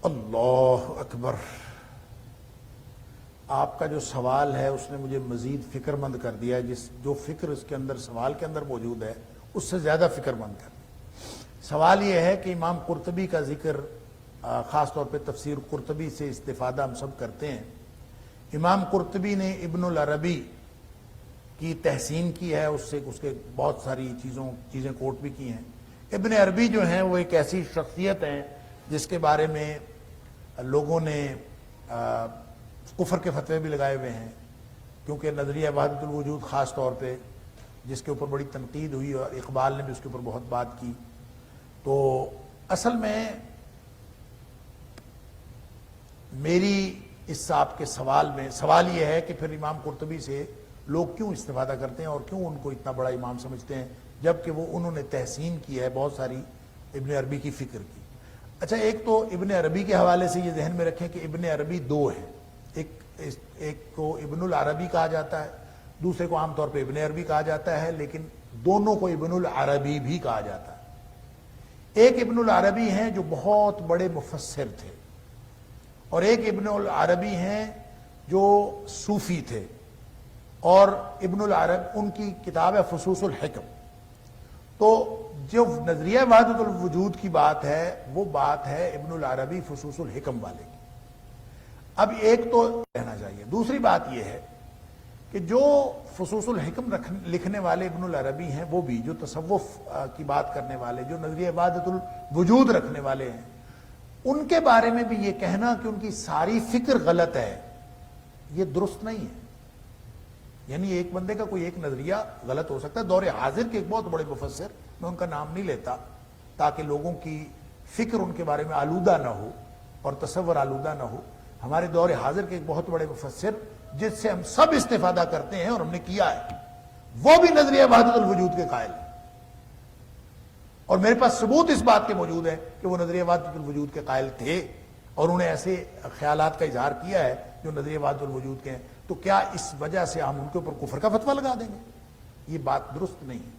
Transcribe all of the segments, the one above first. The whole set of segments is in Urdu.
اللہ اکبر. آپ کا جو سوال ہے اس نے مجھے مزید فکر مند کر دیا ہے. جو فکر اس کے اندر سوال کے اندر موجود ہے اس سے زیادہ فکر مند کر دیا. سوال یہ ہے کہ امام قرطبی کا ذکر خاص طور پہ تفسیر قرطبی سے استفادہ ہم سب کرتے ہیں. امام قرطبی نے ابن العربی کی تحسین کی ہے, اس کے بہت ساری چیزیں کوٹ بھی کی ہیں. ابن عربی جو ہیں وہ ایک ایسی شخصیت ہیں جس کے بارے میں لوگوں نے کفر کے فتوے بھی لگائے ہوئے ہیں, کیونکہ نظریہ وحدت الوجود خاص طور پہ جس کے اوپر بڑی تنقید ہوئی اور اقبال نے بھی اس کے اوپر بہت بات کی. تو اصل میں میری اس آپ کے سوال یہ ہے کہ پھر امام قرطبی سے لوگ کیوں استفادہ کرتے ہیں اور کیوں ان کو اتنا بڑا امام سمجھتے ہیں, جبکہ انہوں نے تحسین کی ہے بہت ساری ابن عربی کی فکر کی. اچھا, ایک تو ابن عربی کے حوالے سے یہ ذہن میں رکھیں کہ ابن عربی دو ہیں. ایک کو ابن العربی کہا جاتا ہے, دوسرے کو عام طور پہ ابن عربی کہا جاتا ہے, لیکن دونوں کو ابن العربی بھی کہا جاتا ہے. ایک ابن العربی ہیں جو بہت بڑے مفسر تھے, اور ایک ابن العربی ہیں جو صوفی تھے, اور ابن العرب ان کی کتاب ہے فصوص الحکم. تو جو نظریہ وحدت الوجود کی بات ہے وہ بات ہے ابن العربی فصوص الحکم والے کی. اب ایک تو رہنا چاہیے. دوسری بات یہ ہے کہ جو فصوص الحکم لکھنے والے ابن العربی ہیں وہ بھی جو تصوف کی بات کرنے والے, جو نظریہ وحدت الوجود رکھنے والے ہیں, ان کے بارے میں بھی یہ کہنا کہ ان کی ساری فکر غلط ہے یہ درست نہیں ہے. یعنی ایک بندے کا کوئی ایک نظریہ غلط ہو سکتا ہے. دور حاضر کے ایک بہت بڑے مفسر, میں ان کا نام نہیں لیتا تاکہ لوگوں کی فکر ان کے بارے میں آلودہ نہ ہو اور تصور آلودہ نہ ہو, ہمارے دور حاضر کے ایک بہت بڑے مفسر جس سے ہم سب استفادہ کرتے ہیں اور ہم نے کیا ہے, وہ بھی نظریہ وحدت الوجود کے قائل ہیں. اور میرے پاس ثبوت اس بات کے موجود ہے کہ وہ نظریہ وحدت الوجود کے قائل تھے اور انہیں ایسے خیالات کا اظہار کیا ہے جو نظریہ وحدت الوجود کے ہیں. تو کیا اس وجہ سے ہم ان کے اوپر کفر کا فتویٰ لگا دیں گے؟ یہ بات درست نہیں ہے.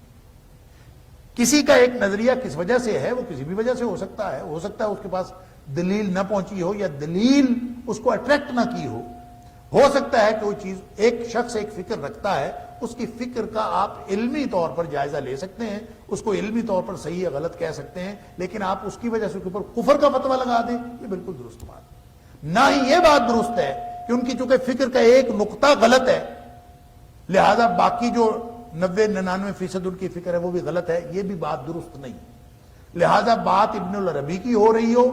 کسی کا ایک نظریہ کس وجہ سے ہے وہ کسی بھی وجہ سے ہو سکتا ہے اس کے پاس دلیل نہ پہنچی ہو یا دلیل اس کو اٹریکٹ نہ کی ہو سکتا ہے کہ وہ چیز, ایک شخص ایک فکر رکھتا ہے, اس کی فکر کا آپ علمی طور پر جائزہ لے سکتے ہیں, اس کو علمی طور پر صحیح یا غلط کہہ سکتے ہیں, لیکن آپ اس کی وجہ سے اس کے اوپر کفر کا فتویٰ لگا دیں, یہ بالکل درست بات نہ ہی. یہ بات درست ہے کہ ان کی چونکہ فکر کا ایک نقطہ غلط ہے لہذا باقی جو 90-99% ان کی فکر ہے وہ بھی غلط ہے, یہ بھی بات درست نہیں. لہذا بات ابن العربی کی ہو رہی ہو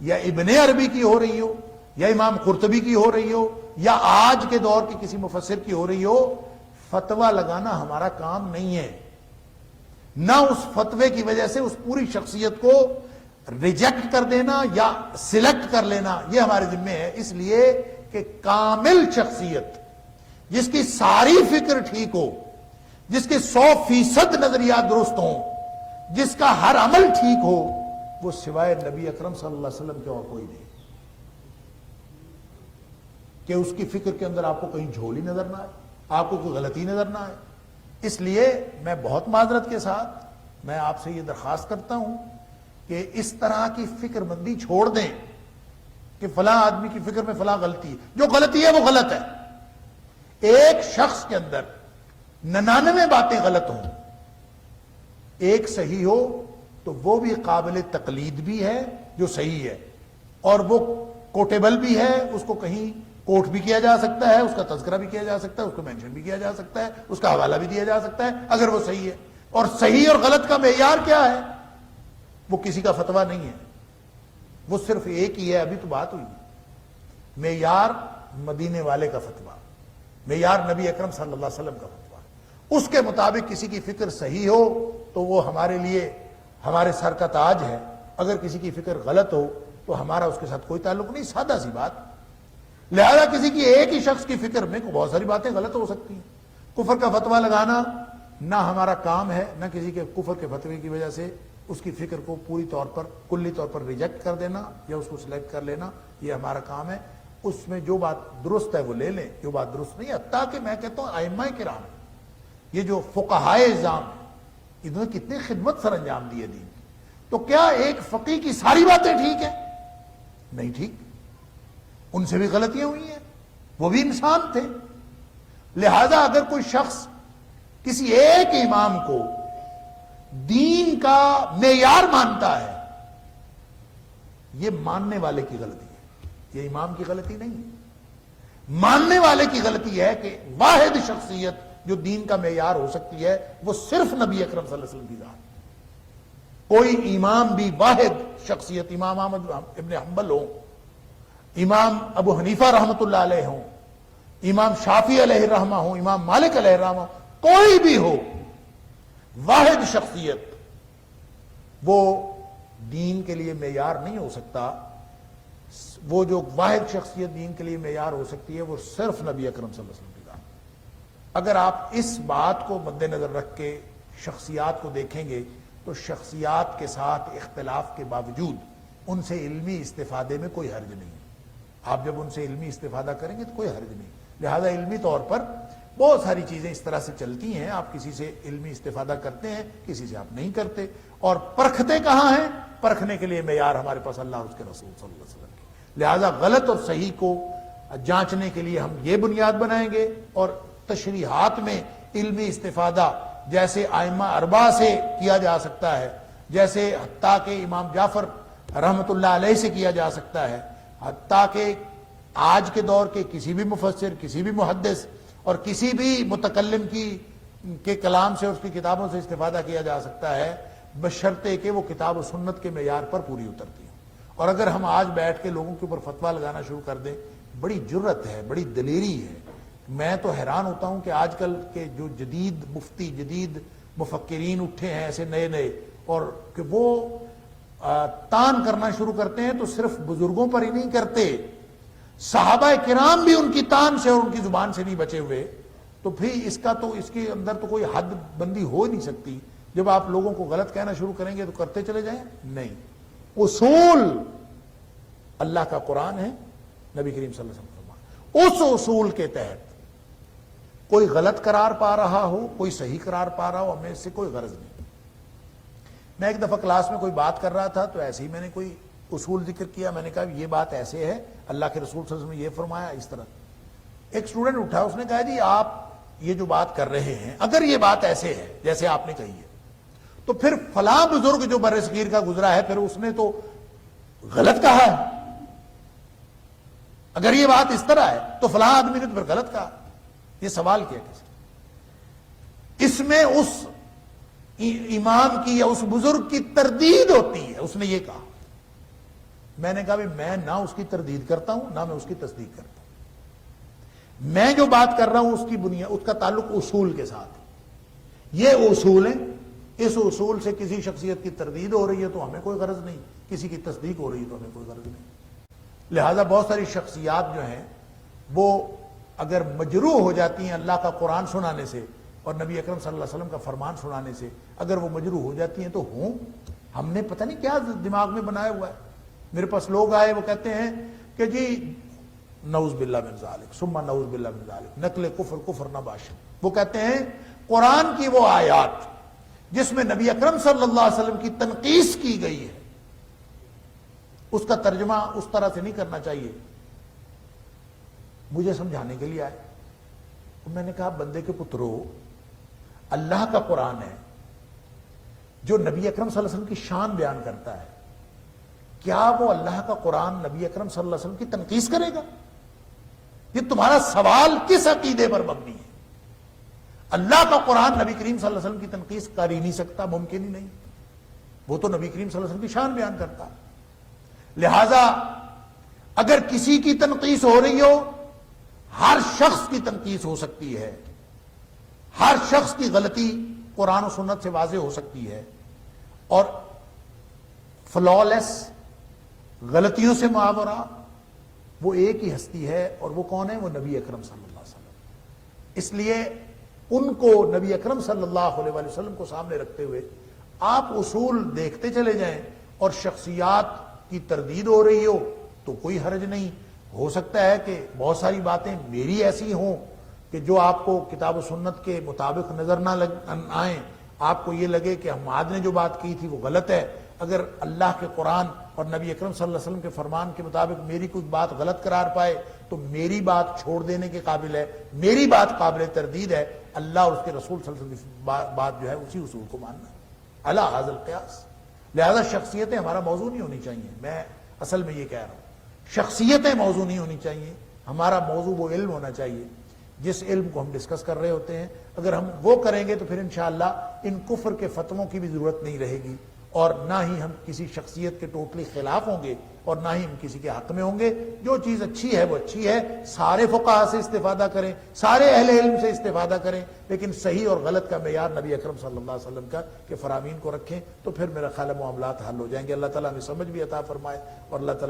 یا ابن عربی کی ہو رہی ہو یا امام قرطبی کی ہو رہی ہو یا آج کے دور کے کسی مفسر کی ہو رہی ہو, فتویٰ لگانا ہمارا کام نہیں ہے. نہ اس فتوے کی وجہ سے اس پوری شخصیت کو ریجیکٹ کر دینا یا سلیکٹ کر لینا یہ ہمارے ذمے ہے. اس لیے کہ کامل شخصیت جس کی ساری فکر ٹھیک ہو, جس کے 100% نظریات درست ہوں, جس کا ہر عمل ٹھیک ہو, وہ سوائے نبی اکرم صلی اللہ علیہ وسلم کے اور کوئی نہیں. کہ اس کی فکر کے اندر آپ کو کہیں جھولی نظر نہ آئے, آپ کو کوئی غلطی نظر نہ آئے. اس لیے میں بہت معذرت کے ساتھ میں آپ سے یہ درخواست کرتا ہوں کہ اس طرح کی فکر مندی چھوڑ دیں کہ فلاں آدمی کی فکر میں فلاں غلطی ہے. جو غلطی ہے وہ غلط ہے. ایک شخص کے اندر 99 باتیں غلط ہوں, ایک صحیح ہو تو وہ بھی قابل تقلید بھی ہے جو صحیح ہے, اور وہ کوٹیبل بھی ہے, اس کو کہیں کوٹ بھی کیا جا سکتا ہے, اس کا تذکرہ بھی کیا جا سکتا ہے, اس کو مینشن بھی کیا جا سکتا ہے, اس کا حوالہ بھی دیا جا سکتا ہے اگر وہ صحیح ہے. اور صحیح اور غلط کا معیار کیا ہے؟ وہ کسی کا فتویٰ نہیں ہے, وہ صرف ایک ہی ہے. ابھی تو بات ہوئی, معیار مدینے والے کا فتویٰ, معیار نبی اکرم صلی اللہ علیہ وسلم کا فتویٰ. اس کے مطابق کسی کی فکر صحیح ہو تو وہ ہمارے لیے ہمارے سر کا تاج ہے, اگر کسی کی فکر غلط ہو تو ہمارا اس کے ساتھ کوئی تعلق نہیں. سادہ سی بات. لہذا کسی کی ایک ہی شخص کی فکر میں بہت ساری باتیں غلط ہو سکتی ہیں. کفر کا فتویٰ لگانا نہ ہمارا کام ہے, نہ کسی کے کفر کے فتوے کی وجہ سے اس کی فکر کو پوری طور پر کلی طور پر ریجیکٹ کر دینا یا اس کو سلیکٹ کر لینا, یہ ہمارا کام ہے. اس میں جو بات درست ہے وہ لے لیں, جو بات درست نہیں ہے. تاکہ میں کہتا ہوں ائمہ کرام, یہ جو فقہائے اعظام ہیں, انہوں نے کتنے خدمت سر انجام دی ہے دین کی. تو کیا ایک فقیہ کی ساری باتیں ٹھیک ہیں؟ نہیں ٹھیک، ان سے بھی غلطیاں ہوئی ہیں، وہ بھی انسان تھے۔ لہذا اگر کوئی شخص کسی ایک امام کو دین کا معیار مانتا ہے، یہ ماننے والے کی غلطی ہے، یہ امام کی غلطی نہیں ہے۔ ماننے والے کی غلطی ہے کہ واحد شخصیت جو دین کا معیار ہو سکتی ہے وہ صرف نبی اکرم صلی اللہ علیہ وسلم کی ذات۔ کوئی امام بھی واحد شخصیت، امام احمد ابن حنبل ہو، امام ابو حنیفہ رحمۃ اللہ علیہ ہوں، امام شافعی علیہ الرحمہ ہوں، امام مالک علیہ الرحمہ، کوئی بھی ہو واحد شخصیت، وہ دین کے لیے معیار نہیں ہو سکتا۔ وہ جو واحد شخصیت دین کے لیے معیار ہو سکتی ہے وہ صرف نبی اکرم صلی اللہ علیہ وسلم کی ذات۔ اگر آپ اس بات کو مد نظر رکھ کے شخصیات کو دیکھیں گے تو شخصیات کے ساتھ اختلاف کے باوجود ان سے علمی استفادے میں کوئی حرج نہیں ہے۔ آپ جب ان سے علمی استفادہ کریں گے تو کوئی حرج نہیں۔ لہذا علمی طور پر بہت ساری چیزیں اس طرح سے چلتی ہیں، آپ کسی سے علمی استفادہ کرتے ہیں، کسی سے آپ نہیں کرتے۔ اور پرکھتے کہاں ہیں؟ پرکھنے کے لیے معیار ہمارے پاس اللہ اور اس کے رسول صلی اللہ علیہ وسلم کی۔ لہذا غلط اور صحیح کو جانچنے کے لیے ہم یہ بنیاد بنائیں گے، اور تشریحات میں علمی استفادہ جیسے ائمہ اربعہ سے کیا جا سکتا ہے، جیسے حتیٰ کہ امام جعفر رحمۃ اللہ علیہ سے کیا جا سکتا ہے، حتیٰ کہ آج کے دور کے کسی بھی مفسر، کسی بھی محدث اور کسی بھی متکلم کے کلام سے، اس کی کتابوں سے استفادہ کیا جا سکتا ہے، بشرطے کہ وہ کتاب و سنت کے معیار پر پوری اترتی ہیں۔ اور اگر ہم آج بیٹھ کے لوگوں کے اوپر فتویٰ لگانا شروع کر دیں، بڑی جرت ہے، بڑی دلیری ہے۔ میں تو حیران ہوتا ہوں کہ آج کل کے جو جدید مفتی، جدید مفکرین اٹھے ہیں ایسے نئے نئے، اور کہ وہ تان کرنا شروع کرتے ہیں تو صرف بزرگوں پر ہی نہیں کرتے، صحابہ کرام بھی ان کی تان سے اور ان کی زبان سے نہیں بچے ہوئے، تو پھر اس کے اندر تو کوئی حد بندی ہو نہیں سکتی۔ جب آپ لوگوں کو غلط کہنا شروع کریں گے تو کرتے چلے جائیں؟ نہیں۔ اصول اللہ کا قرآن ہے، نبی کریم صلی اللہ علیہ وسلم، اس اصول کے تحت کوئی غلط قرار پا رہا ہو، کوئی صحیح قرار پا رہا ہو، ہمیں اس سے کوئی غرض نہیں۔ میں ایک دفعہ کلاس میں کوئی بات کر رہا تھا تو ایسے ہی میں نے کوئی اصول ذکر کیا، میں نے کہا یہ بات ایسے ہے، اللہ کے رسول صلی اللہ علیہ وسلم نے یہ فرمایا، اس طرح۔ ایک اسٹوڈنٹ اٹھا، اس نے کہا جی آپ یہ جو بات کر رہے ہیں، اگر یہ بات ایسے ہے جیسے آپ نے کہی ہے تو پھر فلاں بزرگ جو بر صغیر کا گزرا ہے، پھر اس نے تو غلط کہا ہے۔ اگر یہ بات اس طرح ہے تو فلاں آدمی نے تو پھر غلط کہا۔ یہ سوال کیا کسی؟ اس میں اس امام کی یا اس بزرگ کی تردید ہوتی ہے، اس نے یہ کہا۔ میں نے کہا میں نہ اس کی تردید کرتا ہوں، نہ میں اس کی تصدیق کرتا ہوں۔ میں جو بات کر رہا ہوں اس کی بنیاد، اس کا تعلق اصول کے ساتھ ہے۔ یہ اصول ہیں، اس اصول سے کسی شخصیت کی تردید ہو رہی ہے تو ہمیں کوئی غرض نہیں، کسی کی تصدیق ہو رہی ہے تو ہمیں کوئی غرض نہیں۔ لہذا بہت ساری شخصیات جو ہیں وہ اگر مجروح ہو جاتی ہیں اللہ کا قرآن سنانے سے اور نبی اکرم صلی اللہ علیہ وسلم کا فرمان سنانے سے، اگر وہ مجروح ہو جاتی ہیں تو ہوں، ہم نے پتہ نہیں کیا دماغ میں بنایا ہوا ہے۔ میرے پاس لوگ آئے، وہ کہتے ہیں کہ جی نعوذ باللہ من ذالک ثم نعوذ باللہ من ذالک، نقل کفر نہ باشد۔ وہ کہتے ہیں قرآن کی وہ آیات جس میں نبی اکرم صلی اللہ علیہ وسلم کی تنقیص کی گئی ہے، اس کا ترجمہ اس طرح سے نہیں کرنا چاہیے۔ مجھے سمجھانے کے لیے آئے، تو میں نے کہا بندے کے پترو، اللہ کا قرآن ہے جو نبی اکرم صلی اللہ علیہ وسلم کی شان بیان کرتا ہے، کیا وہ اللہ کا قرآن نبی اکرم صلی اللہ علیہ وسلم کی تنقیص کرے گا؟ یہ تمہارا سوال کس عقیدے پر مبنی ہے؟ اللہ کا قرآن نبی کریم صلی اللہ علیہ وسلم کی تنقیص کر ہی نہیں سکتا، ممکن ہی نہیں۔ وہ تو نبی کریم صلی اللہ علیہ وسلم کی شان بیان کرتا ہے۔ لہذا اگر کسی کی تنقیص ہو رہی ہو، ہر شخص کی تنقیص ہو سکتی ہے، ہر شخص کی غلطی قرآن و سنت سے واضح ہو سکتی ہے، اور فلالیس غلطیوں سے معاورہ وہ ایک ہی ہستی ہے، اور وہ کون ہے؟ وہ نبی اکرم صلی اللہ علیہ وسلم۔ اس لیے ان کو، نبی اکرم صلی اللہ علیہ وسلم کو سامنے رکھتے ہوئے آپ اصول دیکھتے چلے جائیں، اور شخصیات کی تردید ہو رہی ہو تو کوئی حرج نہیں۔ ہو سکتا ہے کہ بہت ساری باتیں میری ایسی ہوں کہ جو آپ کو کتاب و سنت کے مطابق نظر نہ آئیں، آپ کو یہ لگے کہ حماد نے جو بات کی تھی وہ غلط ہے، اگر اللہ کے قرآن اور نبی اکرم صلی اللہ علیہ وسلم کے فرمان کے مطابق میری کوئی بات غلط قرار پائے تو میری بات چھوڑ دینے کے قابل ہے، میری بات قابل تردید ہے، اللہ اور اس کے رسول صلی اللہ علیہ وسلم کی بات جو ہے اسی اصول کو ماننا ہے، علی ھذا القیاس۔ لہذا شخصیتیں ہمارا موضوع نہیں ہونی چاہیے، میں اصل میں یہ کہہ رہا ہوں، شخصیتیں موضوع نہیں ہونی چاہیے، ہمارا موضوع وہ علم ہونا چاہیے جس علم کو ہم ڈسکس کر رہے ہوتے ہیں۔ اگر ہم وہ کریں گے تو پھر انشاءاللہ ان کفر کے فتووں کی بھی ضرورت نہیں رہے گی، اور نہ ہی ہم کسی شخصیت کے ٹوٹلی خلاف ہوں گے اور نہ ہی ہم کسی کے حق میں ہوں گے۔ جو چیز اچھی ہے وہ اچھی ہے، سارے فقہا سے استفادہ کریں، سارے اہل علم سے استفادہ کریں، لیکن صحیح اور غلط کا معیار نبی اکرم صلی اللہ علیہ وسلم کا کہ فرامین کو رکھیں، تو پھر میرا خیال ہے معاملات حل ہو جائیں گے۔ اللہ تعالیٰ ہمیں سمجھ بھی عطا فرمائے اور اللہ تعالیٰ